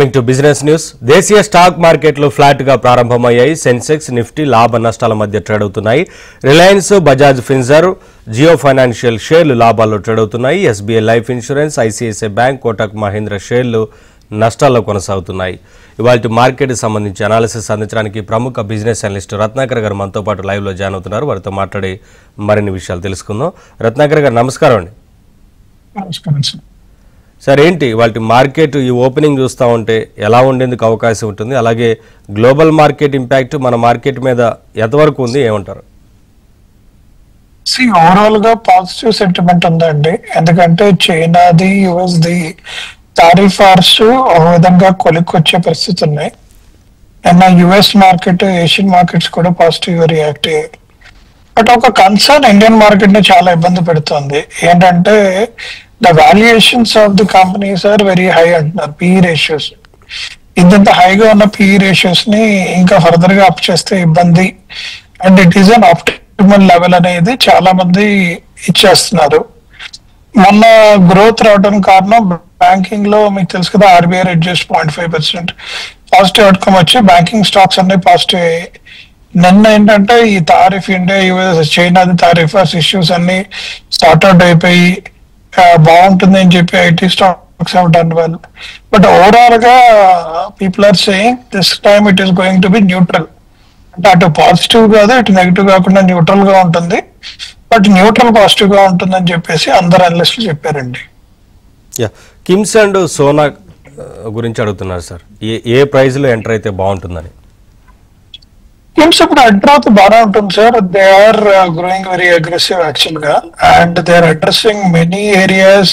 Coming to business news. దేశీయ stock మార్కెట్లు flat గా ప్రారంభమయ్యాయి. సెన్సెక్స్, నిఫ్టీ లాభ నష్టాల మధ్య ట్రేడ్ అవుతున్నాయి. రిలయన్స్, బజాజ్ ఫిన్సర్వ్, జియో ఫైనాన్షియల్ షేర్లు లాభాల్లో ట్రేడ్ అవుతున్నాయి. SBI life insurance, ICICI bank, Kotak Mahindra షేర్లు నష్టాల్లో కొనసాగుతున్నాయి. ఇవాళ మార్కెట్ సంబంధించి అనాలిసిస్ అందించడానికి ప్రముఖ బిజినెస్ అనలిస్ట్ రత్నాకర్ గారు మనతో పాటు లైవ్ లో జాయిన్ అవుతున్నారు. వారితో మాట్లాడి మరిన్ని విషయాలు తెలుసుకుందాం. రత్నాకర్ గారు నమస్కారం అండి. నమస్కారం సార్, ఏంటి వాటి మార్కెట్ ఈ ఓపెనింగ్ చూస్తూ ఉంటే ఎలా ఉండేందుకు అవకాశం ఉంటుంది? అలాగే గ్లోబల్ మార్కెట్ ఇంపాక్ట్ మన మార్కెట్ మీద ఎంతవరకు ఉంది, ఏమంటారు? ఓవరాల్ గా పాజిటివ్ సెంటిమెంట్ ఉందండి. ఎందుకంటే చైనాది, యుఎస్ది టారిఫ్ వార్స్ ఒక విధంగా కొలిక్కొచ్చే పరిస్థితి ఉన్నాయి. నిన్న యుఎస్ మార్కెట్, ఏషియన్ మార్కెట్స్ కూడా పాజిటివ్ గా రియాక్ట్ అయ్యాయి. బట్ ఒక కన్సర్న్ ఇండియన్ మార్కెట్ ని చాలా ఇబ్బంది పెడుతుంది. ఏంటంటే the valuations of the companies are very high అంటున్నారు. పిఈ రేషియోస్ ఇంత హైగా ఉన్న పిఈ రేషియోస్ ని ఇంకా ఫర్దర్ గా అప్ చేస్తే ఇబ్బంది. And it is an optimal level అనేది చాలా మంది ఇచ్చేస్తున్నారు. మొన్న గ్రోత్ రావడం కారణం బ్యాంకింగ్ లో మీకు తెలుసు కదా, ఆర్బీఐ రెడ్యూస్ 0.5% పాజిటివ్ అవుట్కమ్ వచ్చి బ్యాంకింగ్ స్టాక్స్ అన్ని పాజిటివ్ అయ్యాయి. నిన్న ఏంటంటే ఈ తారిఫ్, ఇండియా యుఎస్ చైనాది తారిఫ్ ఇష్యూస్ అన్ని సార్ట్అవుట్ అయిపోయి బాగుంటుంది అని చెప్పి IT stocks have done well. But overall గా people are saying this time it is going to be neutral. అంటే అటు పాజిటివ్ కాదు, ఇటు నెగిటివ్ కాకుండా న్యూట్రల్ గా ఉంటుంది. బట్ న్యూట్రల్ పాజిటివ్ గా ఉంటుందని చెప్పేసి అందరు అనలిస్టులు చెప్పారండి. కిమ్స్ అండ్ సోనా గురించి అడుగుతున్నారు సార్, ఏ ప్రైస్ లో ఎంటర్ అయితే బాగుంటుందని? కిమ్స్ ఇప్పుడు ఎంటర్ అవుతే బాగా ఉంటుంది sir. They are growing very aggressive actual గా, and they are addressing many areas.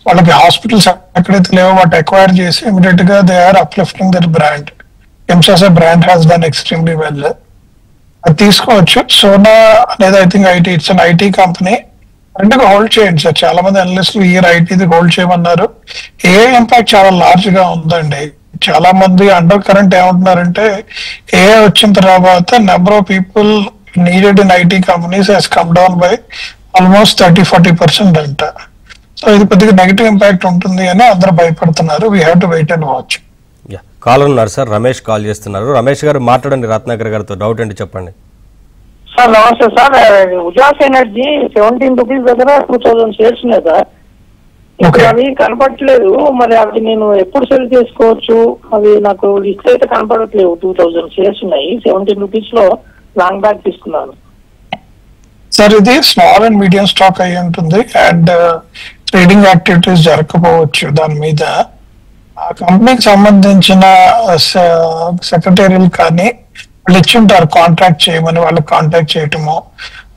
వాళ్ళకి హాస్పిటల్స్ ఎక్కడైతే లేవో వాటి ఎక్వైర్ చేసి ఇమీడియట్ గా they are uplifting their brand. KIMS as a brand has done extremely well. అది తీసుకోవచ్చు. సోనా అనేది I think IT, it's an IT company. రెండుగా హోల్డ్ చేయండి సార్. చాలా మంది అనలిస్టులు ఇయర్ ఐటీది హోల్డ్ చేయమన్నారు. ఏ ఇంపాక్ట్ చాలా లార్జ్ గా ఉందండి. చాలా మంది అండర్ కరెంట్ ఏమంటున్నారంటే ఏ వచ్చిన తర్వాత number of people needed in IT companies has come down by almost 30-40% అంట. సో ఇది కొద్దిగా నెగిటివ్ ఇంపాక్ట్ ఉంటుంది అని అందరూ భయపడుతున్నారు. We have to wait and watch. Call ఉన్నారు సార్, రమేష్ కాల్ చేస్తున్నారు. రమేష్ గారు మాట్లాడండి రత్నాకర్ గారితో. డౌట్ ఏంటి చెప్పండి సార్. నమస్తే సార్. ఉజాస్ ఎనర్జీ 17 రూపీస్ దగ్గర 2000 షేర్స్ ఉన్నాయి సార్. ఇప్పుడు అవి కనపడట్లేదు. మరి అవి నేను ఎప్పుడు సెల్ చేసుకోవచ్చు? అవి నాకు లిస్ట్ అయితే కనపడట్లేదు. 2000 షేర్స్ ఉన్నాయి. 17 రూపీస్ లో లాంగ్ బ్యాక్ తీసుకున్నాను సార్. ఇది స్మాల్ అండ్ మీడియం స్టాక్ అయి ఉంటుంది, అండ్ ట్రేడింగ్ యాక్టివిటీస్ జరగకపోవచ్చు దాని మీద. ఆ కంపెనీకి సంబంధించిన సెక్రటరీలు కానీ వాళ్ళు ఇచ్చి ఉంటారు కాంటాక్ట్ చేయమని, వాళ్ళకి కాంటాక్ట్ చేయటము.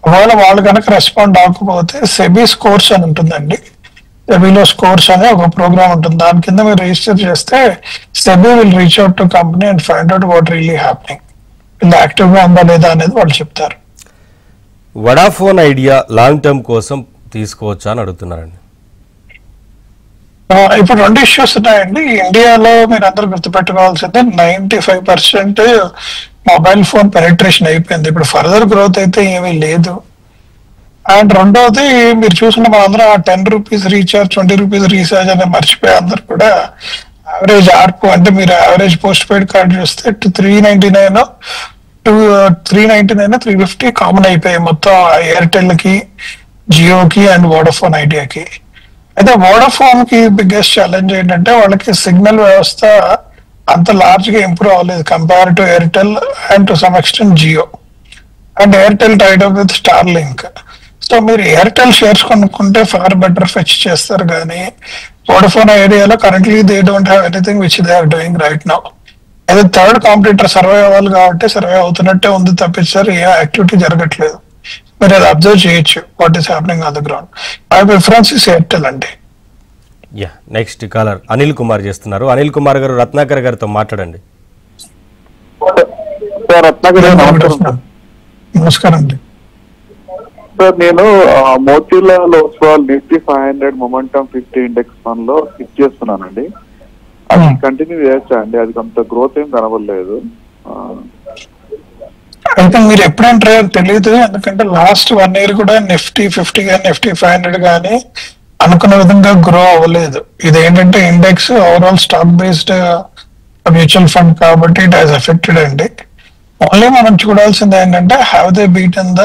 ఒకవేళ వాళ్ళు కనుక రెస్పాండ్ అవ్వకపోతే సెబీ స్కోర్స్ అని ఉంటుందండి. సెబీలో స్కోర్స్ అనే ఒక ప్రోగ్రామ్ ఉంటుంది. దాని కింద మీరు రిజిస్టర్ చేస్తే SEBI will reach out to company and find out what really happening. ఇది యాక్టివ్ గా ఉందా లేదా అనేది వాళ్ళు చెప్తారు. వడాఫోన్ ఐడియా లాంగ్ టర్మ్ కోసం తీసుకోవచ్చా అని అడుగుతున్నారండి. ఇప్పుడు రెండు ఇష్యూస్ ఉన్నాయండి. ఇండియాలో మీరు అందరూ గుర్తుపెట్టుకోవాల్సిందే 95% మొబైల్ ఫోన్ పెనిట్రేషన్ అయిపోయింది. ఇప్పుడు ఫర్దర్ గ్రోత్ అయితే ఏమీ లేదు. అండ్ రెండోది మీరు చూసిన మనందరం ఆ 10 రూపీస్ రీఛార్జ్, 20 రూపీస్ రీఛార్జ్ అనేది మర్చిపోయి అందరు కూడా యావరేజ్ ఆర్పు, అంటే మీరు యావరేజ్ పోస్ట్ పెయిడ్ కార్డు చూస్తే 399, 350 కామన్ అయిపోయాయి మొత్తం ఎయిర్టెల్ కి, జియోకి అండ్ వోడాఫోన్ ఐడియాకి. అయితే వోడాఫోన్ కి బిగ్గెస్ట్ ఛాలెంజ్ ఏంటంటే వాళ్ళకి సిగ్నల్ వ్యవస్థ అంత లార్జ్ గా ఇంప్రూవ్ అవ్వలేదు compare to Airtel and to some extent Jio. And Airtel tied up with Starlink. So మీరు ఎయిర్టెల్ షేర్స్ కొనుక్కుంటే ఫార్ బెటర్ ఫెచ్ చేస్తారు, కానీ వోడాఫోన్ ఐడియాలో currently they don't have anything which they are doing right now. అయితే third competitor survive అవ్వాలి కాబట్టి survey అవుతున్నట్టే ఉంది తప్పించారు, ఏ activity జరగట్లేదు. మీరు అది అబ్జర్వ్ చేయొచ్చు what is happening on the ground. My preference is Airtel అండి. నెక్స్ట్ కాలర్ అనిల్ కుమార్ చేస్తున్నారు. అనిల్ కుమార్ గారు రత్నాకర్ గారితో మాట్లాడండి. నమస్కారం అండి సార్. నేను Motilal Oswal Nifty 500 momentum 50 index fund లో ఫిక్స్ చేస్తున్నానండి. అది కంటిన్యూ చేయొచ్చా అండి? అది అంత గ్రోత్ ఏం కనబడలేదు. అయితే మీరు ఎప్పుడు ఎంటర్ అయ్యారు తెలియదు. ఎందుకంటే లాస్ట్ 1 year కూడా నిఫ్టీ 50 కానీ నిఫ్టీ 500 కానీ అనుకున్న విధంగా గ్రో అవ్వలేదు. ఇది ఏంటంటే index overall stock based mutual fund కాబట్టి ఇట్ హాస్ ఎఫెక్టెడ్ అండి. ఓన్లీ మనం చూడాల్సింది ఏంటంటే have they beat in the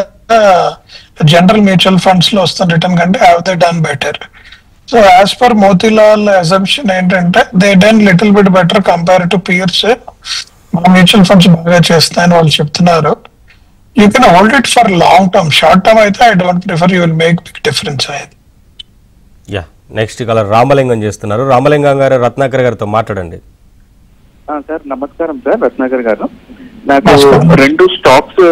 general mutual funds లో వస్తున్న రిటర్న్ కంటే have they done better. So as per Motilal assumption ఏంటంటే they done little bit better compare to peers. మన మ్యూచువల్ ఫండ్స్ బాగా చేస్తాయని వాళ్ళు చెప్తున్నారు. You can hold it for long term. Short term అయితే I don't prefer, you will make big difference అనేది. Yeah, next colour Ramalingam చేస్తున్నారు. రామలింగం గారు రత్నాకర్ గారితో మాట్లాడండి. సార్ నమస్కారం సార్, రత్నాకర్ గారు. నాకు 2 స్టాక్స్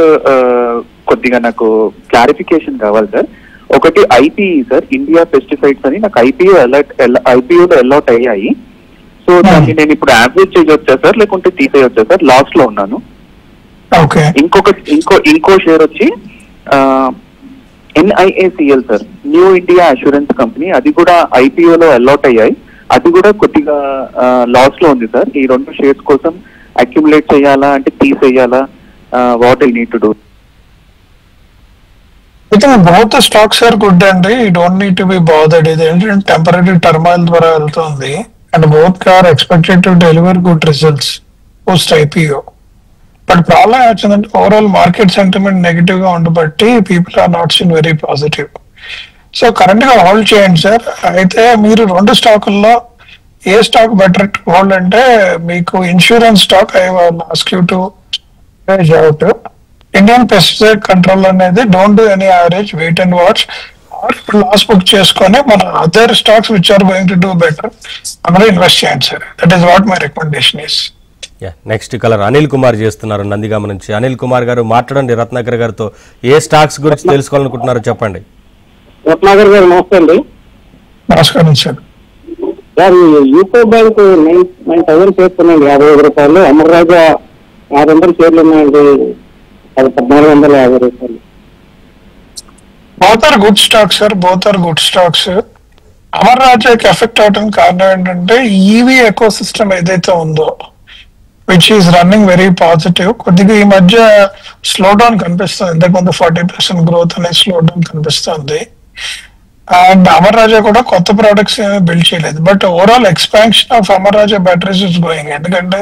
కొద్దిగా నాకు క్లారిఫికేషన్ కావాలి సార్. ఒకటి ఐపీఈ సార్, ఇండియా పెస్టిసైడ్స్ అని. నాకు ఐపీఓలో అలౌట్ అయ్యాయి. సో దాన్ని నేను ఇప్పుడు యావరేజ్ చేయొచ్చా సార్, లేకుంటే తీసేయొచ్చా సార్? లాస్ట్ లో ఉన్నాను. ఇంకో షేర్ వచ్చి NIACL sir, new India assurance company. అది కూడా ఐపీఓలో అలౌట్ అయ్యాయి. అది కూడా కొద్దిగా లాస్ లో ఉంది సార్. ఈ 2 షేర్స్ కోసం అక్యుములేట్ చేయాలా అంటే తీసేయాలా? What I need to do? Both stocks are good అండి. You don't need to be bothered. ఇది ఏంటంటే టెంపరీ టర్మాయిల్ ద్వారా వెళ్తుంది and both are expected to deliver good results post IPO. But problem వచ్చిందంటే ఓవరాల్ మార్కెట్ సెంటిమెంట్ నెగిటివ్ గా ఉండబట్టి people are not seen very positive. So current గా hold చేయండి sir. అయితే మీరు 2 స్టాకుల్లో ఏ స్టాక్ బెటర్ హోల్డ్ అంటే మీకు insurance stock I will ask you to out. Indian pesticide control అనేది don't do any average, wait and watch. Loss book చేసుకొని మన other stocks which are going to do better అందులో invest చేయండి sir. That is what my recommendation is. Next caller Anil Kumar చేస్తున్నారు నందిగామ నుంచి. అనిల్ కుమార్ గారు మాట్లాడండి రత్నాకర్ గారితో. ఏ స్టాక్స్ గురించి తెలుసుకోవాలనుకుంటున్నారో చెప్పండి. రత్నాకర్ గారు నమస్తే అండి. నమస్కారం sir. Sir UCO bank 9,000 shares ఉన్నాయండి, 55 రూపాయలు. అమర్ రాజా 600 షేర్లు ఉన్నాయండి, అది 1,450 రూపాయలు. Both are good stocks sir, both are good stocks. Amar రాజాకి ఎఫెక్ట్ అవడానికి కారణం ఏంటంటే ఈవీ ఎకో సిస్టమ్ ఏదైతే ఉందో which is running very positive. కొద్దిగా ఈ మధ్య స్లో డౌన్ కనిపిస్తుంది. ఇంతకుముందు 40% గ్రోత్ అనేది స్లో డౌన్ కనిపిస్తుంది. అండ్ అమర్ రాజా కూడా కొత్త ప్రొడక్ట్స్ ఏమీ బిల్డ్ చేయలేదు. But overall expansion of Amar Raja batteries is going. ఎందుకంటే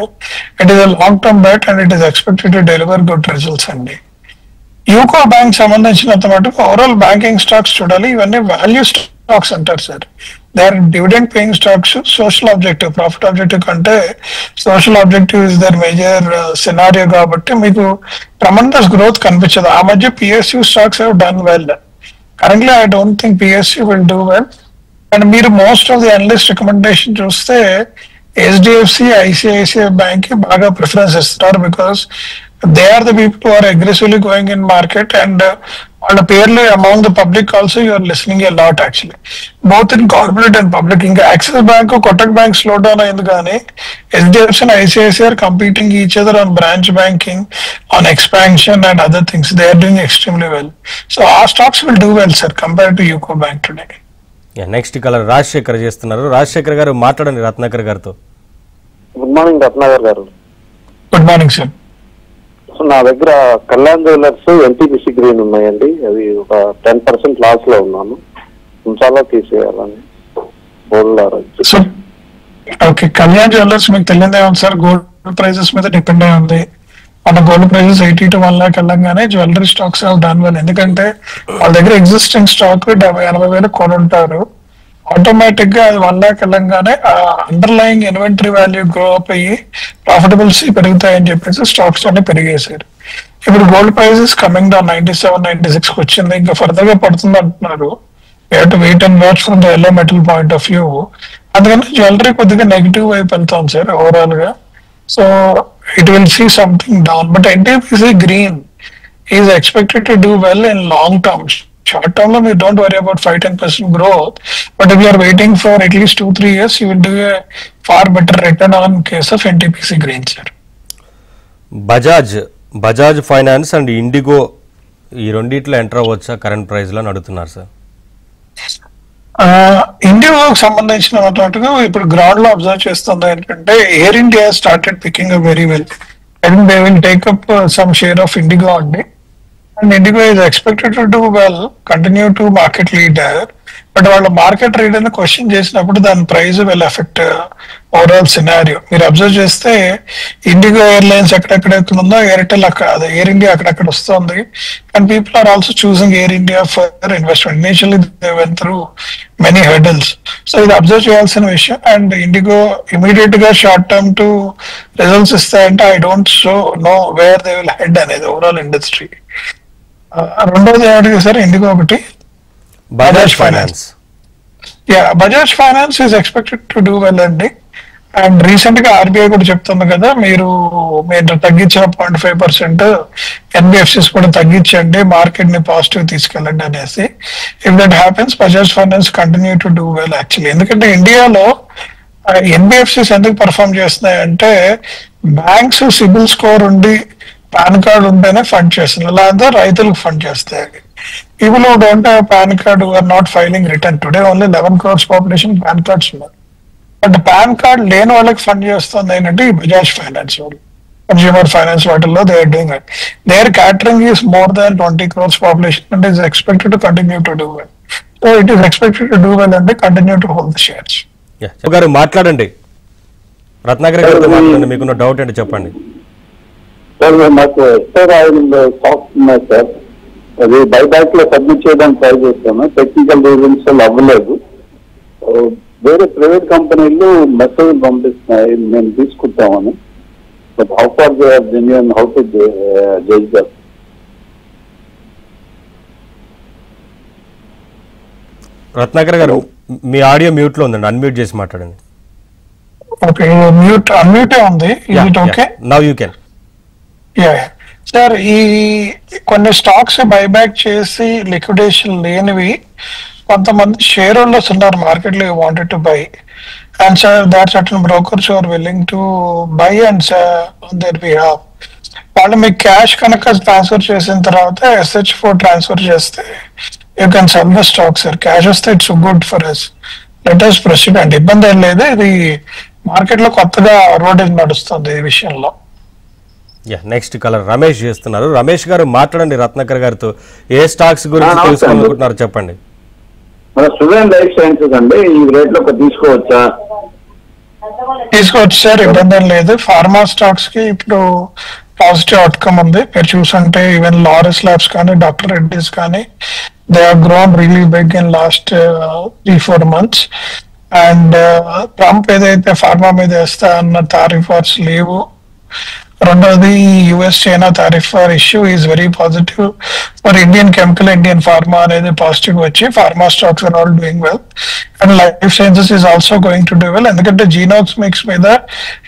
it is a long term bet and it is expected to deliver good results అండి. యూకో బ్యాంక్ సంబంధించినంత మటుకు ఓవరాల్ బ్యాంకింగ్ స్టాక్స్ చూడాలి. ఇవన్నీ వాల్యూ స్టాక్స్ అంటారు sir. They are dividend paying stocks. Social objective, profit objective కంటే social objective is their major scenario కాబట్టి మీకు tremendous growth కనిపించదు. ఆ మధ్య PSU stocks have done well. Currently I don't think PSU will do well. And మీరు most of the analyst recommendation చూస్తే HDFC, ICICI bank కి బాగా ప్రిఫరెన్స్ ఇస్తారు. Because they are the people who are aggressively going in market and వాళ్ళ పేర్లు among the public also you are listening a lot actually, both in corporate and public. ఇంకా Axis bank, Kotak bank slow down అయింది కానీ HDFC and ICICI are competing each other on branch banking, on expansion and other things. They are doing extremely well. So our stocks will do well sir compared to UCO Bank today. Next colour Rajasekhar చేస్తున్నారు. రాజశేఖర్ గారు మాట్లాడండి రత్నాకర్ గారితో. Good morning Ratnakar గారు. Good morning sir. నా దగ్గర Kalyan jewellers NTPC green ఉన్నాయండి. అది ఒక 10% లాస్ లో ఉన్నాను. చాలా తీసేయాలని ఓకే. కళ్యాణ్ జ్యువెలర్స్ మీకు తెలియదే ఉంది సార్, గోల్డ్ ప్రైజెస్ మీద డిపెండ్ అయి ఉంది. మన గోల్డ్ ప్రైజెస్ 80 to 1 lakh వెళ్ళంగానే జ్యువెలరీ స్టాక్స్ డన్ వెల్. ఎందుకంటే వాళ్ళ దగ్గర ఎగ్జిస్టింగ్ స్టాక్ 70-80 వేలు కొని ఉంటారు. ఆటోమేటిక్ గా అది 1 lakh వెళ్ళంగానే underlying inventory value grow up అయ్యి ప్రాఫిటబిలిటీ పెరుగుతాయని చెప్పేసి స్టాక్స్ అన్ని పెరిగేశారు. ఇప్పుడు గోల్డ్ ప్రైజెస్ కమింగ్ డౌన్ 97-96 కి వచ్చింది. ఇంకా ఫర్దర్ గా పడుతుంది అంటున్నారు. Wait and watch from the yellow metal point of view. అందుకని జ్యువెలరీ కొద్దిగా నెగిటివ్ వైపు వెళ్తాం సార్ ఓవరాల్ గా. So it will see something down, but NTPC green is expected to do well in long term. Short term, we don't worry about 5-10% growth, but if you are waiting for at least 2-3 years, you will do a far better return on case of NTPC green, sir. Bajaj finance and IndiGo ఈ రెండిట్లో enter అవ్వచ్చా current price లో అడుగుతున్నారు sir. ఇండియాకి సంబంధించిన మటుగా ఇప్పుడు ground లో observe చేస్తుంది ఏంటంటే Air India started picking up very well and they will take up some share of IndiGo అండి. And IndiGo is expected to do well, continue to market leader. But వాళ్ళ మార్కెట్ రీడర్ క్వశ్చన్ చేసినప్పుడు దాని price will effect overall scenario. మీరు observe చేస్తే IndiGo airlines ఎక్కడెక్కడ ఉందో, ఎయిర్టెల్ అక్కడ, అదే ఎయిర్ ఇండియా అక్కడక్కడ వస్తుంది. And people are also choosing Air India for investment. Initially they went through many hurdles. So ఇది అబ్జర్వ్ చేయాల్సిన విషయం. అండ్ ఇండిగో ఇమీడియట్ గా షార్ట్ టర్మ్ టు రిజల్ట్స్ ఇస్తాయంటే I don't know where they will head అనేది ఓవరాల్ ఇండస్ట్రీ. రెండోది ఏమిటి సార్, ఇండిగో ఒకటి, Bajaj finance. Bajaj finance is expected to do well అండి. అండ్ రీసెంట్ గా ఆర్బీఐ కూడా చెప్తుంది కదా, మీరు తగ్గించిన 0.5% ఎన్బిఎఫ్సిస్ కూడా తగ్గించండి, మార్కెట్ ని పాజిటివ్ తీసుకెళ్ళండి అనేసి. If that happens Bajaj finance continue to do well actually. ఎందుకంటే ఇండియాలో ఎన్బిఎఫ్సిస్ ఎందుకు పర్ఫామ్ చేస్తున్నాయి అంటే, బ్యాంక్స్ సిబిల్ స్కోర్ ఉండి పాన్ కార్డ్ ఉంటేనే ఫండ్ చేస్తున్నాయి, లేదా రైతులకు ఫండ్ చేస్తాయి. People who don't have PAN card, who are not filing return today, only 11 crores population PAN cards ఉన్నారు. బట్ పాన్ కార్డ్ లేని వాళ్ళకి ఫండ్ చేస్తుంది ఏంటంటే ఈ బజాజ్ ఫైనాన్స్ వాళ్ళు, కన్స్యూమర్ ఫైనాన్స్ వాటిల్లో they are doing it. Their catering is more than 20 crores population and is expected to continue to do well. So it is expected to do well and they continue to hold the shares. గారు మాట్లాడండి, రత్నాకర్ గారితో మాట్లాడండి, మీకున్న doubt ఏంటో చెప్పండి. Sir నాకు extra oil stocks ఉన్నాయి sir, అది బైబ్యాక్ లో సబ్మిట్ చేయడానికి ట్రై చేస్తాను, టెక్నికల్ రీజన్స్ వల్ల అవ్వలేదు. వేరే ప్రైవేట్ కంపెనీలు మెసేజ్ పంపిస్తున్నాయి మేము తీసుకుంటామని, but how far they are genuine, how to judge that? Ratnakar గారు మీ ఆడియో మ్యూట్ లో ఉందండి, అన్మ్యూట్ చేసి మాట్లాడండి. ఓకే, అన్మ్యూటే ఉంది. Is it okay? Now you can. Sir, ఈ కొన్ని స్టాక్స్ బైబ్యాక్ చేసి లిక్విడేషన్ లేనివి కొంతమంది షేర్ హోల్డర్స్ ఉన్నారు మార్కెట్ లో, wanted to buy. And sir that certain brokers are willing to buy and on their behalf. వాళ్ళు మీకు క్యాష్ కనుక ట్రాన్స్ఫర్ చేసిన తర్వాత SH4 ట్రాన్స్ఫర్ చేస్తే you can sell the stock sir. Cash వస్తే it's good for us. Let us proceed అండి, ఇబ్బంది ఏం లేదు. ఇది మార్కెట్ లో కొత్తగా అడ్వర్టైజ్ నడుస్తుంది ఈ విషయంలో. నెక్స్ట్ కలర్ రమేష్ చేస్తున్నారు. రమేష్ గారు మాట్లాడండి రత్నాకర్ గారితో, ఏ స్టాక్స్ గురించి తెలుసుకోవాలనుకుంటున్నారు చెప్పండి. మన స్టూడెంట్ లైఫ్ సైన్సెస్ అండి, ఈ రేట్ లో తీసుకోవచ్చా? తీసుకోవచ్చు సార్, ఇబ్బంది ఏం లేదు. ఫార్మా స్టాక్స్ కి ఇప్పుడు పాజిటివ్ అవుట్కమ్ ఉంది. మీరు చూసుంటే ఈవెన్ లారెస్ ల్యాబ్స్ కానీ డాక్టర్ రెడ్డిస్ కానీ they have grown really big in last 3-4 months. And Trump ఏదైతే ఫార్మా మీద వేస్తా అన్న టారిఫ్ వార్స్ లేవు. రెండోది US China tariff issue is very positive for Indian chemical, Indian pharma అనేది పాజిటివ్ వచ్చి pharma stocks are all doing well. And life sciences is also going to do well, ఎందుకంటే genomics మీద,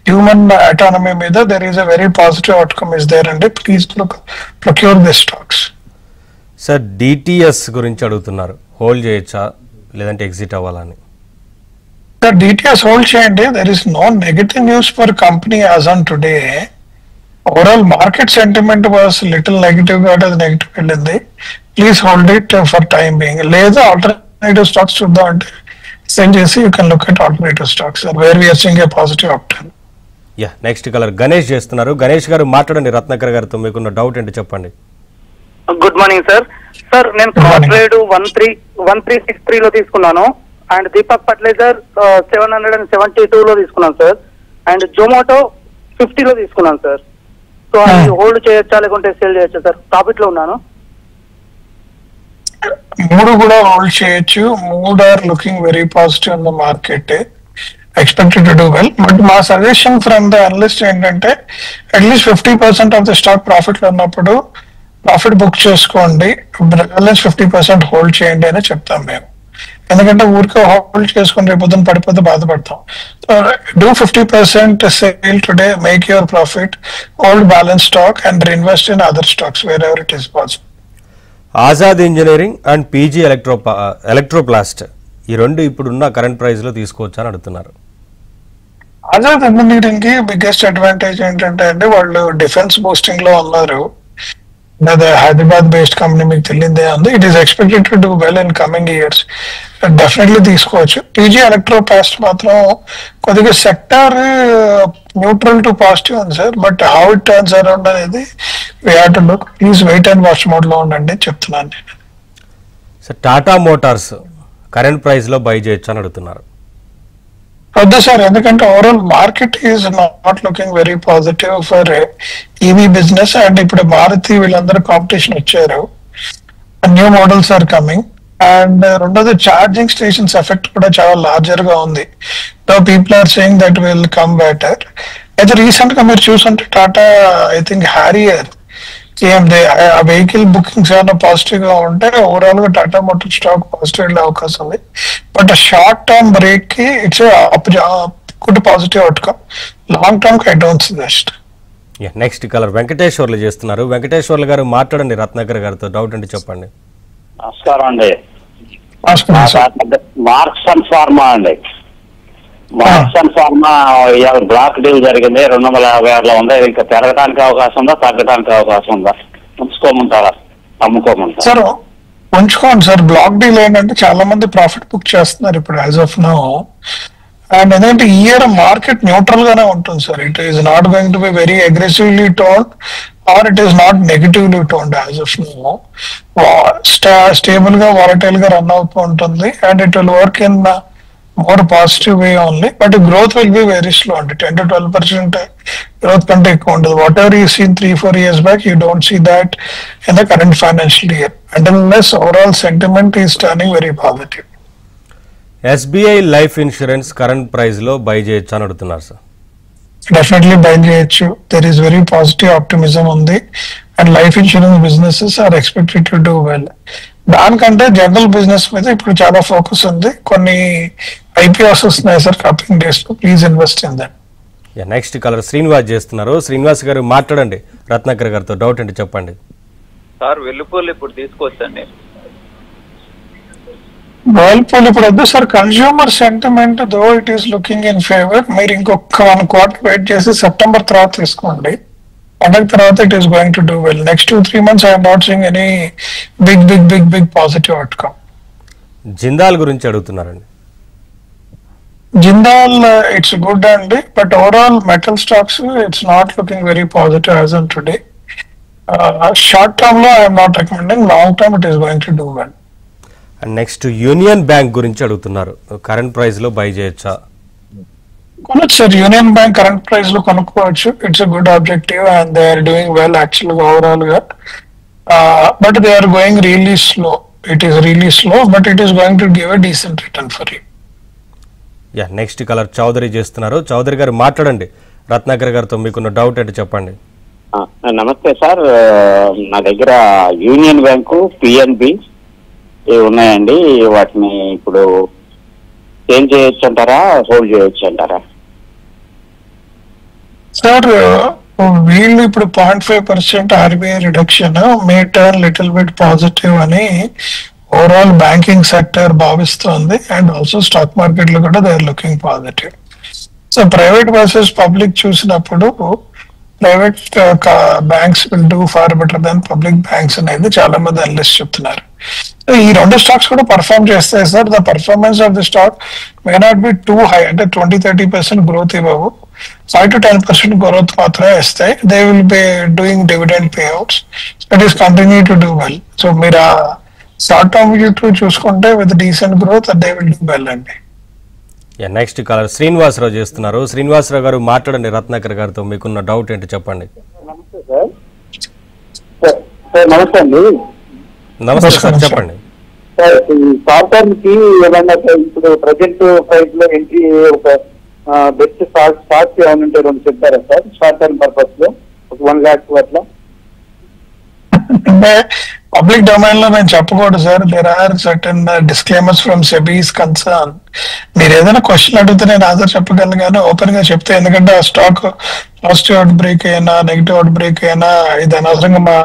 human autonomy మీద there is a very positive outcome is there అండి. Please procure the stocks. Sir DTS గురించి అడుగుతున్నారు, hold చేయొచ్చా లేదంటే exit అవ్వాలని? Sir DTS hold చేయండి. There is no negative news for company as on today. Overall market sentiment was little negative గా, అది negative వెళ్ళింది. Please hold it for time being. లేదా ఆల్టర్నేటివ్ స్టాక్స్ చూద్దాం అంటే సెల్ చేసి you can look at alternative stocks where we are seeing a positive upturn. Next colour Ganesh చేస్తున్నారు. గణేష్ గారు మాట్లాడండి రత్నాకర్ గారితో, మీకున్న డౌట్ ఏంటో చెప్పండి. Good morning sir. సార్ నేను ట్రేడ్ 1363 లో తీసుకున్నాను. అండ్ దీపక్ ఫర్టిలైజర్ 772 లో తీసుకున్నాను సార్. అండ్ జొమాటో 50 లో తీసుకున్నాను సార్. సో అది హోల్డ్ చేయొచ్చా లేకుంటే సేల్ చేయొచ్చా సార్? ప్రాఫిట్ లో ఉన్నాను. మూడు కూడా హోల్డ్ చేయొచ్చు. మూడు are looking very positive in the market, expected to do well. But మా సజెషన్ ఫ్రమ్ ద అనలిస్ట్ ఏంటంటే అట్లీస్ట్ 50% ఆఫ్ ద స్టాక్ ప్రాఫిట్ లో ఉన్నప్పుడు ప్రాఫిట్ బుక్ చేసుకోండి, బ్యాలెన్స్ 50% హోల్డ్ చేయండి అని చెప్తాం మేము. ఎందుకంటే ఊరికే హోల్డ్ చేసుకుని రేపు పొద్దున పడిపోతే బాధపడతాం. Do 50% sale today, make your profit, hold balance stock and invest in other stocks wherever it is possible. Azad engineering and PG electroplast ఈ రెండు ఇప్పుడున్న కరెంట్ ప్రైస్ లో తీసుకోవచ్చా అని అడుగుతున్నారు. ఆజాద్ ఇంజనీరింగ్ కి బిగ్గెస్ట్ అడ్వాంటేజ్ ఏంటంటే అండి, వాళ్ళు డిఫెన్స్ బూస్టింగ్ లో ఉన్నారు. అదే హైదరాబాద్ బేస్డ్ కంపెనీ మీకు తెలియదే ఉంది. It is expected to do well in coming years. Definitely తీసుకోవచ్చు. పీజీ ఎలక్ట్రోప్లాస్ట్ మాత్రం కొద్దిగా సెక్టర్ న్యూట్రల్ టు పాజిటివ్ ఉంది sir, but how it turns around అనేది we have to look. Please wait and watch mode లో ఉండండి చెప్తున్నాను నేను. Sir Tata motors current price లో బై చేయొచ్చు అని అడుగుతున్నారు. వద్దు సార్, ఎందుకంటే overall market is not looking very positive for EV business. And ఇప్పుడు మారుతి వీళ్ళందరూ కాంపిటీషన్ వచ్చారు, new models are coming. And రెండోది ఛార్జింగ్ స్టేషన్స్ ఎఫెక్ట్ కూడా చాలా లార్జర్ గా ఉంది. So people are saying that will come better. అయితే రీసెంట్ గా మీరు చూసుంటే టాటా ఐ థింక్ హ్యారియర్ ఆ వెహికల్ బుకింగ్స్ ఏమైనా పాజిటివ్ గా ఉంటే ఓవరాల్ గా టాటా మోటార్ స్టాక్ పాజిటివ్ వెళ్ళే అవకాశం ఉంది. బట్ షార్ట్ టర్మ్ బ్రేక్ కి it's good positive outcome. Long term కి I don't suggest. Next caller Venkateswarlu చేస్తున్నారు. వెంకటేశ్వర్లు గారు మాట్లాడండి రత్నాకర్ గారితో, డౌట్ అంటే చెప్పండి. నమస్కారం అండి. మార్క్స్ అండ్ ఫార్మా అండి. Marks and pharma black deal జరిగింది, 256 ఉంది. ఇంకా పెరగడానికి అవకాశం ఉందా, తగ్గడానికి అవకాశం ఉందా? ఉంచుకోమంటారా, అమ్ముకోమంటారా? సార్ ఉంచుకోండి సార్. బ్లాక్ డీల్ ఏంటంటే చాలా మంది ప్రాఫిట్ బుక్ చేస్తున్నారు ఇప్పుడు యాజ్ ఆఫ్ నౌ. అండ్ ఎందుకంటే ఈ ఇయర్ మార్కెట్ న్యూట్రల్ గానే ఉంటుంది sir. It is not going to be very aggressively toned or it is not negatively toned as of now. Stable గా వాలటైల్ గా రన్ అవుతూ ఉంటుంది. And it will work in more positive way only, but the growth will be very slow. 10 to 12% growth కంటే ఎక్కువ ఉండదు. Whatever you seen 3-4 years back, you don't see that in the current financial year, unless overall sentiment is turning very positive. SBI life insurance current price లో buy చేయొచ్చు అని అడుగుతున్నారు sir. Definitely buy చేయొచ్చు. There is very positive optimism ఉంది, and life insurance businesses are expected to do well. దానికంటే general business మీద ఇప్పుడు చాలా ఫోకస్ ఉంది. కొన్ని ఐపీఓస్ వస్తున్నాయి సార్ కమింగ్ డేస్ లో, please invest in that. Next colour Srinivas చేస్తున్నారు. శ్రీనివాస్ గారు మాట్లాడండి రత్నాకర్ గారితో, డౌట్ అంటే చెప్పండి. సార్ వెల్లుపూలు ఇప్పుడు తీసుకొచ్చండి. వర్ల్పూల్ ఇప్పుడు వద్దు sir. Consumer sentiment though it is looking in favour. మీరు ఇంకొక 1 quarter వెయిట్ చేసి సెప్టెంబర్ తర్వాత తీసుకోండి. పండగ తర్వాత it is going to do well. Next 2-3 months I'm not seeing any big positive outcome. Jindal గురించి అడుగుతున్నారండి. జిందాల్ ఇట్స్ గుడ్ అండి, but overall metal stocks it's not looking very positive as on today. Short term లో I'm not recommending, long term it is going to do well. And next Union bank గురించి అడుగుతున్నారు, current price లో buy చేయొచ్చా? కొనొచ్చు sir. Union bank current price లో కొనుక్కోవచ్చు. It's a good objective and they are doing well actual గా overall గా. But they are going really slow. It is really slow, but it is going to give a decent return for you. Next colour Chaudhary చేస్తున్నారు. చౌదరి గారు మాట్లాడండి రత్నాకర్ గారితో, మీకున్న doubt అంటే చెప్పండి. నమస్తే సార్, నా దగ్గర యూనియన్ బ్యాంకు, పిఎన్బి ఉన్నాయండి. వాటిని ఇప్పుడు చేంజ్ చేయొచ్చు అంటారా, హోల్డ్ చేయొచ్చు అంటారా? సార్ వీళ్ళు ఇప్పుడు 0.5% RBI reduction may turn little bit positive అని ఓవరాల్ బ్యాంకింగ్ సెక్టర్ భావిస్తోంది. అండ్ ఆల్సో స్టాక్ మార్కెట్ లో కూడా they are looking positive. So private versus public చూసినప్పుడు private banks will do far better than public banks అనేది చాలా మంది analyst చెప్తున్నారు. ఈ రెండు స్టాక్స్ కూడా పర్ఫార్మ్ చేస్తాయి sir. The performance of the stock may not be two high, అంటే 20-30% గ్రోత్ ఇవ్వవు, 5-10% గ్రోత్ మాత్రమే ఇస్తాయి. They will be doing dividend payouts. It is continue to do well. So మీరు ఆ షార్ట్ టర్మ్ వ్యూ చూసుకుంటే with decent growth they will do well అండి. Next colour Srinivasarao చేస్తున్నారు. శ్రీనివాసరావు గారు మాట్లాడండి రత్నాకర్ గారితో, మీకున్న డౌట్ ఏంటి చెప్పండి. నమస్తే సార్. సార్ నమస్తే అండి. నమస్తే సార్, చెప్పండి. సార్ ఈ షార్ట్ టర్మ్ కి ఏమన్నా ఇప్పుడు ప్రజెంట్ ప్రైస్ లో ఎంట్రీ ఒక బెస్ట్ స్టాక్స్ ఏమైనా ఉంటే 2 చెప్తారా సార్? షార్ట్ టర్మ్ పర్పస్ లో ఒక 1 lakh అట్లా. అంటే పబ్లిక్ డొమైన్ లో నేను చెప్పకూడదు sir. There are certain disclaimers from SEBI's concern. మీరు ఏదైనా క్వశ్చన్ అడిగితే నేను ఆన్సర్ చెప్పగలను కానీ ఓపెన్ గా చెప్తే, ఎందుకంటే ఆ స్టాక్ పాజిటివ్ అవుట్ బ్రేక్ అయినా నెగిటివ్ అవుట్ బ్రేక్ అయినా ఇది అనవసరంగా మా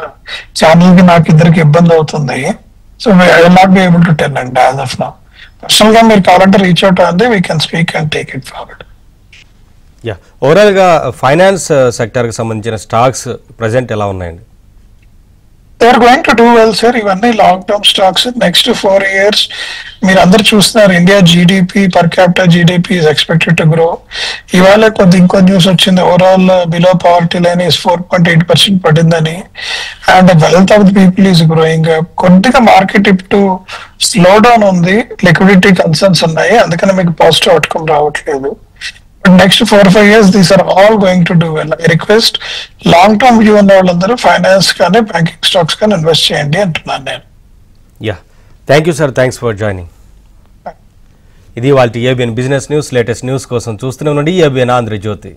ఛానల్ కి నాకు ఇద్దరికి ఇబ్బంది అవుతుంది. So I will not be able to tell అండి యాజ్ ఆఫ్ నౌ. పర్సనల్ గా మీరు కావాలంటే రీచ్ అవుట్ అంది, we can speak and take it forward. Overall గా ఫైనాన్స్ సెక్టర్ కి సంబంధించిన స్టాక్స్ ప్రెసెంట్ ఎలా ఉన్నాయండి? They are going to do well sir. ఇవన్నీ long term stocks. Next 4 years మీరు అందరు చూస్తున్నారు, India GDP per capital GDP is expected to grow. ఇవాళ ఇంకో న్యూస్ వచ్చింది, overall below poverty line is 4.8% పడిందని. And wealth of the people is growing. కొద్దిగా market ఇప్పుడు స్లో డౌన్ ఉంది, లిక్విడిటీ కన్సర్న్స్ ఉన్నాయి, అందుకని మీకు పాజిటివ్ అవుట్కమ్ రావట్లేదు. But next 4-5 years, these are all going to do well. I request long-term view ఉన్న వాళ్ళందరూ ఫైనాన్స్ కానీ బ్యాంకింగ్ స్టాక్స్ కానీ ఇన్వెస్ట్ చేయండి అంటున్నాను నేను. Yeah, thank you sir, thanks for joining. ఇది వాళ్ళ ABN business news. Latest news కోసం చూస్తూనే ఉండండి ఏబిఎన్ ఆంధ్రజ్యోతి.